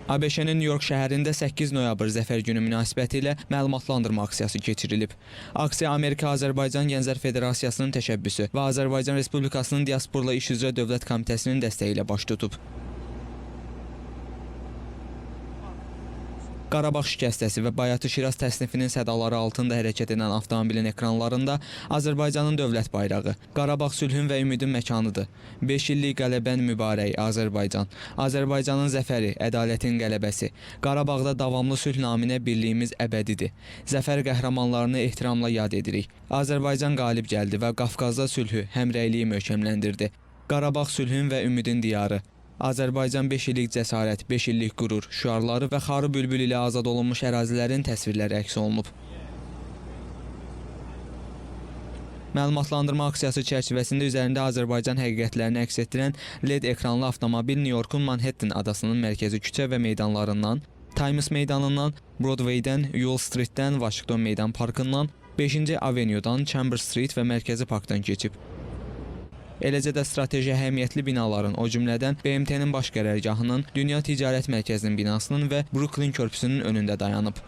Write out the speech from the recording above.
ABŞ-nin New York şəhərində 8 noyabr Zəfər günü münasibəti ilə məlumatlandırma aksiyası keçirilib. Aksiya Amerika-Azərbaycan Gənclər Federasiyasının təşəbbüsü və Azərbaycan Respublikasının Diasporla İş üzrə Dövlət Komitəsinin dəstəyi ilə baş tutub. Qarabağ şikəstəsi və Bayatı-Şiraz təsnifinin sədaları altında hərəkət edən avtomobilin ekranlarında Azərbaycanın dövlət bayrağı, Qarabağ sülhün və ümidin məkanıdır. 5 illik qələbən mübarək Azərbaycan, Azərbaycanın zəfəri, ədalətin qələbəsi, Qarabağda davamlı sülh naminə birliyimiz əbədidir. Zəfər qəhrəmanlarını ehtiramla yad edirik. Azərbaycan qalib gəldi və Qafqazda sülhü, həmrəyliyi möhkəmləndirdi. Qarabağ sülhün və ümidin diyarı. Azərbaycan 5 illik cəsarət, 5 illik qürur, şüarları və xarı bülbül ilə azad olunmuş ərazilərin təsvirləri əks olunub. Məlumatlandırma aksiyası çərçivəsində üzərində Azərbaycan həqiqətlərini əks etdirən LED ekranlı avtomobil New Yorkun Manhattan adasının mərkəzi küçə və meydanlarından, Times meydanından, Broadway'dən, Yule Streetdən, Washington Meydan Parkından, 5-ci Avenue'dan, Chambers Street və Mərkəzi Parkdan keçib. Eləcə də strateji əhəmiyyətli binaların, o cümlədən BMT-nin baş qərargahının, Dünya Ticarət Mərkəzinin binasının və Brooklyn körpüsünün önündə dayanıb.